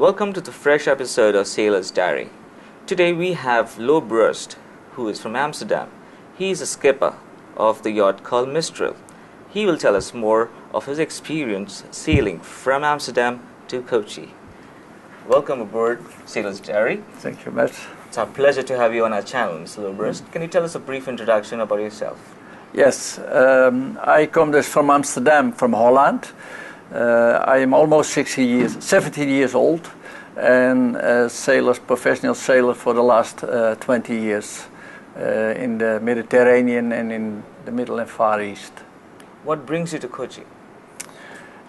Welcome to the fresh episode of Sailor's Diary. Today we have Brust, who is from Amsterdam. He is a skipper of the yacht called Mistral. He will tell us more of his experience sailing from Amsterdam to Kochi. Welcome aboard Sailor's Diary. Thank you, Matt. It's our pleasure to have you on our channel, Mr. Brust. Can you tell us a brief introduction about yourself? Yes, I come from Amsterdam, from Holland. I am almost 17 years old, and a professional sailor for the last 20 years in the Mediterranean and in the Middle and Far East. What brings you to Kochi?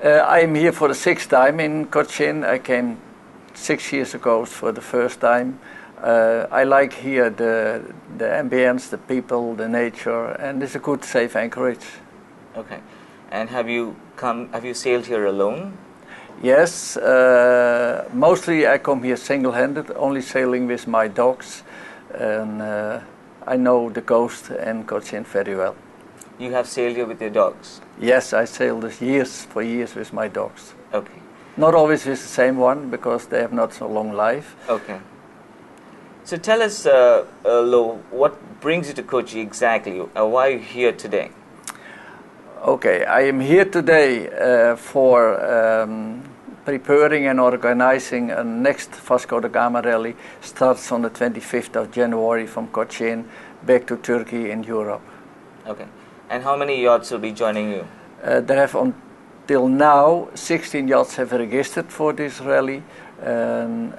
I am here for the sixth time in Kochi. I came 6 years ago for the first time. I like here the ambience, the people, the nature, and it's a good, safe anchorage. Okay. And have you sailed here alone? Yes, mostly I come here single-handed, only sailing with my dogs, and I know the coast and Kochi very well. You have sailed here with your dogs? Yes, I sailed for years with my dogs. Okay. Not always with the same one, because they have not so long life. Okay. So tell us, Lo, what brings you to Kochi exactly? Why are you here today? Okay, I am here today for preparing and organizing a next Vasco-Da-Gama Rally. Starts on the 25th of January from Kochi back to Turkey in Europe. Okay. And how many yachts will be joining you? There have until now 16 yachts have registered for this rally.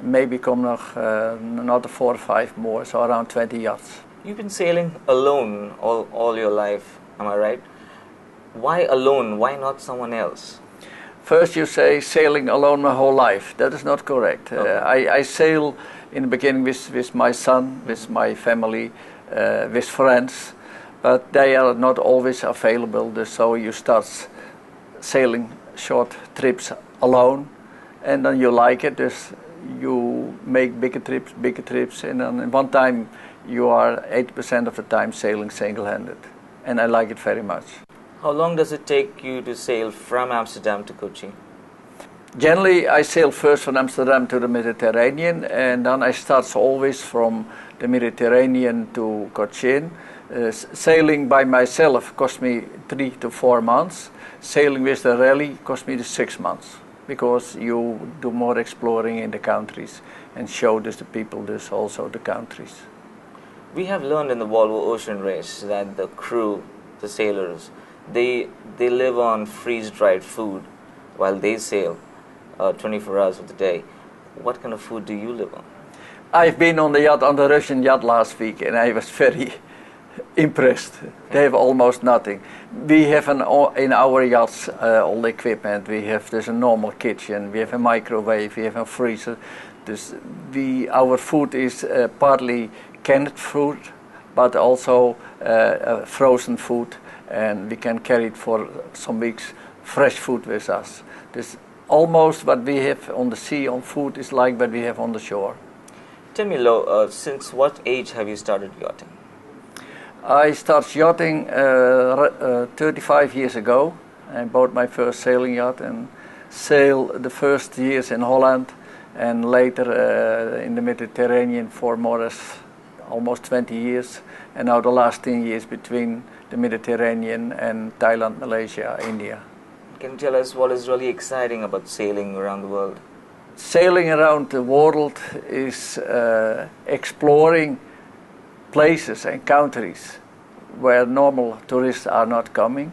Maybe come another 4 or 5 more, so around 20 yachts. You've been sailing alone all your life, am I right? Why alone? Why not someone else? First you say sailing alone my whole life. That is not correct. Okay. I sail in the beginning with my son, with my family, with friends, but they are not always available, so you start sailing short trips alone, and then you like it, you make bigger trips, and then in one time you are 80% of the time sailing single-handed, and I like it very much. How long does it take you to sail from Amsterdam to Kochi? Generally, I sail first from Amsterdam to the Mediterranean, and then I start always from the Mediterranean to Kochi. Sailing by myself cost me 3 to 4 months. Sailing with the rally cost me 6 months, because you do more exploring in the countries and show the people also the countries. We have learned in the Volvo Ocean Race that the crew, the sailors, they live on freeze-dried food while they sail 24 hours of the day. What kind of food do you live on? I've been on the Russian yacht last week, and I was very impressed. They have almost nothing. We have in our yachts all the equipment. There's a normal kitchen, we have a microwave, we have a freezer. Our food is partly canned food, but also frozen food, and we can carry it for some weeks fresh food with us. This almost what we have on the sea on food is like what we have on the shore. Tell me, Lo, since what age have you started yachting? I started yachting 35 years ago. I bought my first sailing yacht and sailed the first years in Holland, and later in the Mediterranean for more or less almost 20 years, and now the last 10 years between the Mediterranean and Thailand, Malaysia, India. Can you tell us what is really exciting about sailing around the world? Sailing around the world is exploring places and countries where normal tourists are not coming.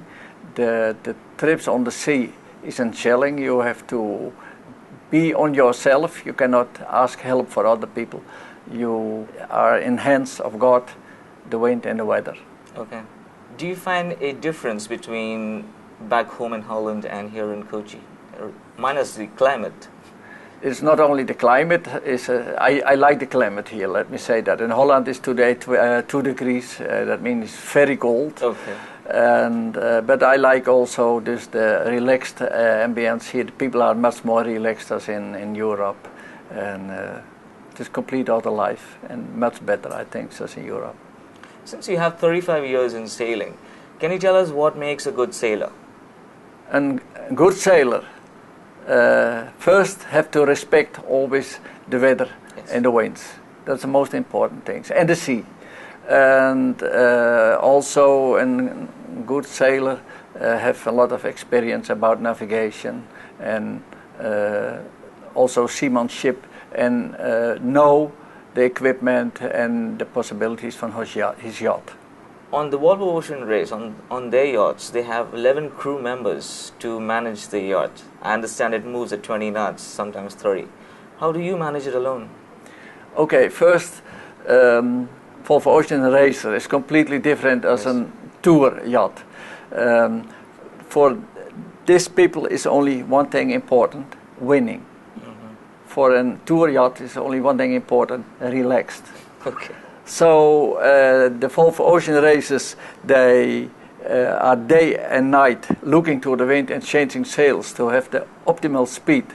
The trips on the sea isn't challenging. You have to be on yourself. You cannot ask help for other people. You are in hands of God, the wind and the weather. Okay. Do you find a difference between back home in Holland and here in Kochi, minus the climate? It's not only the climate. I like the climate here, let me say that. In Holland is today 2 degrees, that means it's very cold. Okay. But I like also the relaxed ambience here. The people are much more relaxed as in Europe, and it's complete other life, and much better, I think, as in Europe. Since you have 35 years in sailing, can you tell us what makes a good sailor? A good sailor first have to respect always the weather Yes. and the winds. That's the most important things, and the sea. And also a good sailor have a lot of experience about navigation and also seamanship, and know the equipment and the possibilities from his yacht. On the Volvo Ocean Race, on their yachts, they have 11 crew members to manage the yacht. I understand it moves at 20 knots, sometimes 30. How do you manage it alone? Okay, first, Volvo Ocean Racer is completely different as Yes. a tour yacht. For these people is only one thing important, winning. For a tour yacht is only one thing important, relaxed. Okay. So the Volvo Ocean Races, they are day and night looking to the wind and changing sails to have the optimal speed.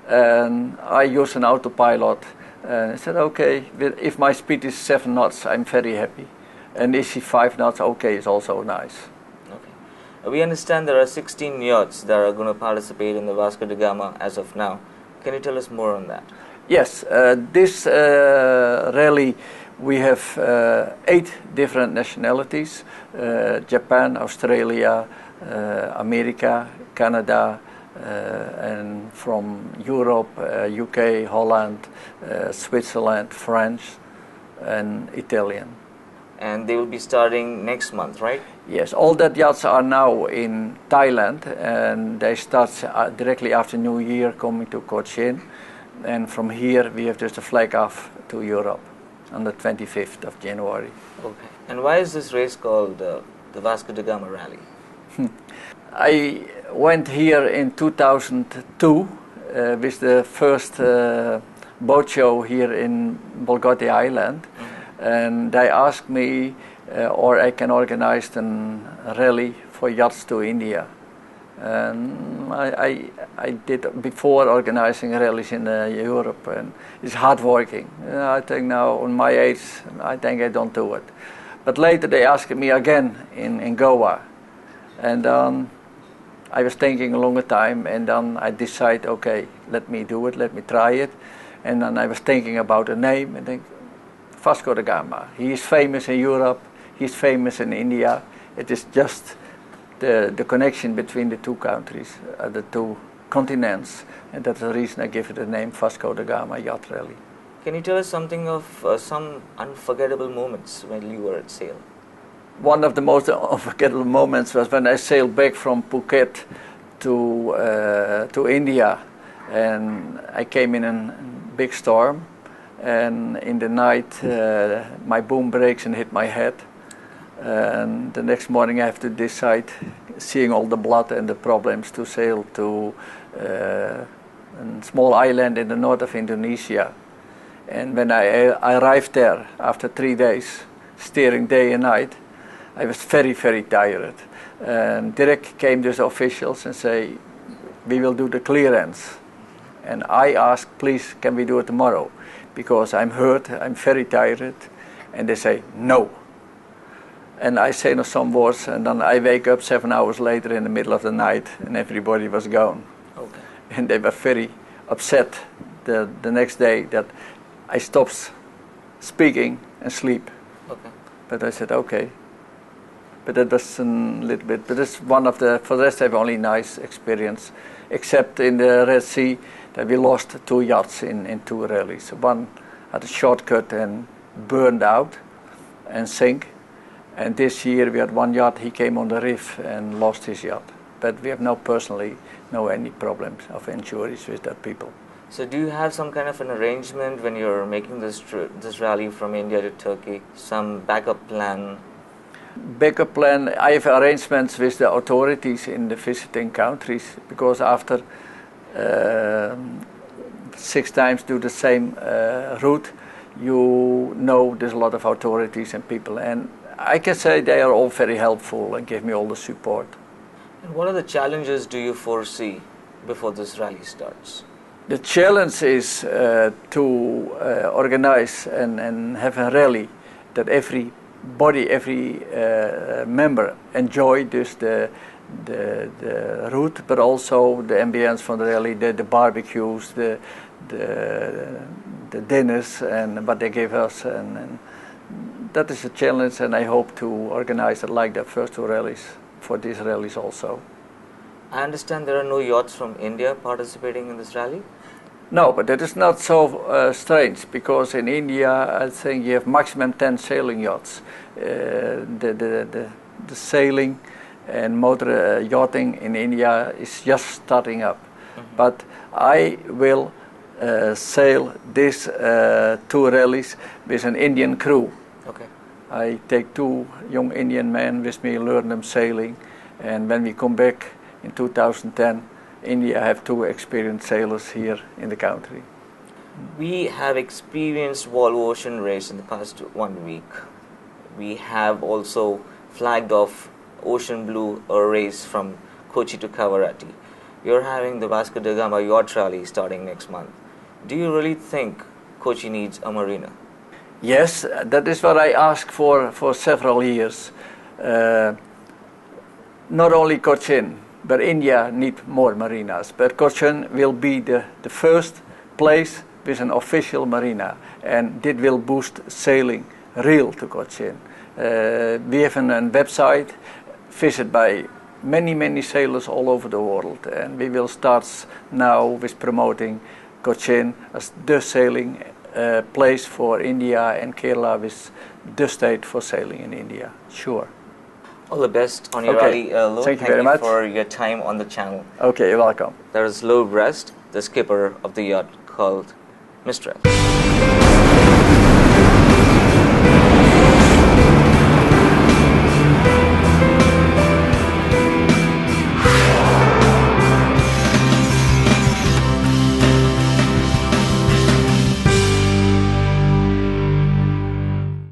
And I use an autopilot. And I said, okay, if my speed is 7 knots, I'm very happy. And if it's 5 knots, okay, it's also nice. Okay. We understand there are 16 yachts that are going to participate in the Vasco-Da-Gama as of now. Can you tell us more on that? Yes, this rally, we have 8 different nationalities, Japan, Australia, America, Canada, and from Europe, UK, Holland, Switzerland, French, and Italian. And they will be starting next month, right? Yes, all that yachts are now in Thailand, and they start directly after New Year coming to Kochi, and from here we have just a flag off to Europe on the 25th of January. Okay. And why is this race called the Vasco-Da-Gama Rally? I went here in 2002 with the first boat show here in Bulgaria Island, and they asked me or I can organize a rally for yachts to India. And I did before organizing rallies in Europe, and it's hard working. I think now on my age, I think I don't do it. But later they asked me again in Goa, and I was thinking a longer time, and then I decided, okay, let me do it, let me try it. And then I was thinking about a name, and think Vasco-Da-Gama. He is famous in Europe, he's famous in India. It is just the connection between the two countries, the two continents, and that's the reason I give it the name Vasco-Da-Gama Yacht Rally. Can you tell us something of some unforgettable moments when you were at sail? One of the most unforgettable moments was when I sailed back from Phuket to India, and I came in a big storm, and in the night my boom breaks and hit my head. And the next morning I have to decide, seeing all the blood and the problems, to sail to a small island in the north of Indonesia. And when I arrived there after 3 days, steering day and night, I was very, very tired. And direct came these officials and say, we will do the clearance. And I asked, please, can we do it tomorrow? Because I'm hurt, I'm very tired. And they say, no. And I say some words, and then I wake up 7 hours later in the middle of the night, and everybody was gone. Okay. And they were very upset the next day that I stopped speaking and sleep. Okay. But I said, okay. But that was a little bit, but it's one of the, for the rest I have only nice experience, except in the Red Sea that we lost 2 yachts in 2 rallies. One had a shortcut and burned out and sank. And this year we had 1 yacht, he came on the reef and lost his yacht. But we have personally no any problems of injuries with that people. So do you have some kind of an arrangement when you're making this rally from India to Turkey? Some backup plan? Backup plan, I have arrangements with the authorities in the visiting countries, because after 6 times do the same route, you know there's a lot of authorities and people, and I can say they are all very helpful and give me all the support. And what are the challenges do you foresee before this rally starts? The challenge is to organize and have a rally that every member enjoy this the the route, but also the ambience from the rally, the barbecues, the dinners, and what they give us, and that is a challenge. And I hope to organize it like the first two rallies for these rallies also. I understand there are no yachts from India participating in this rally? No, but that is not so strange, because in India I think you have maximum 10 sailing yachts. The sailing and motor yachting in India is just starting up. Mm-hmm. But I will sail these two rallies with an Indian crew. Okay. I take two young Indian men with me, learn them sailing, and when we come back in 2010, India have two experienced sailors here in the country. We have experienced Volvo Ocean Race in the past 1 week. We have also flagged off Ocean Blue, a race from Kochi to Kavaratti. You're having the Vasco-Da-Gama Yacht Rally starting next month. Do you really think Kochi needs a marina? Yes, that is what I asked for several years. Not only Cochin, but India need more marinas. But Cochin will be the first place with an official marina, and this will boost sailing real to Cochin. We have a website visited by many sailors all over the world, and we will start now with promoting Cochin as the sailing place for India, and Kerala with the state for sailing in India. Sure. All the best on your Okay. rally, Lo. Thank you very much for your time on the channel. Okay, you're welcome. There is Brust, the skipper of the yacht called Mistral.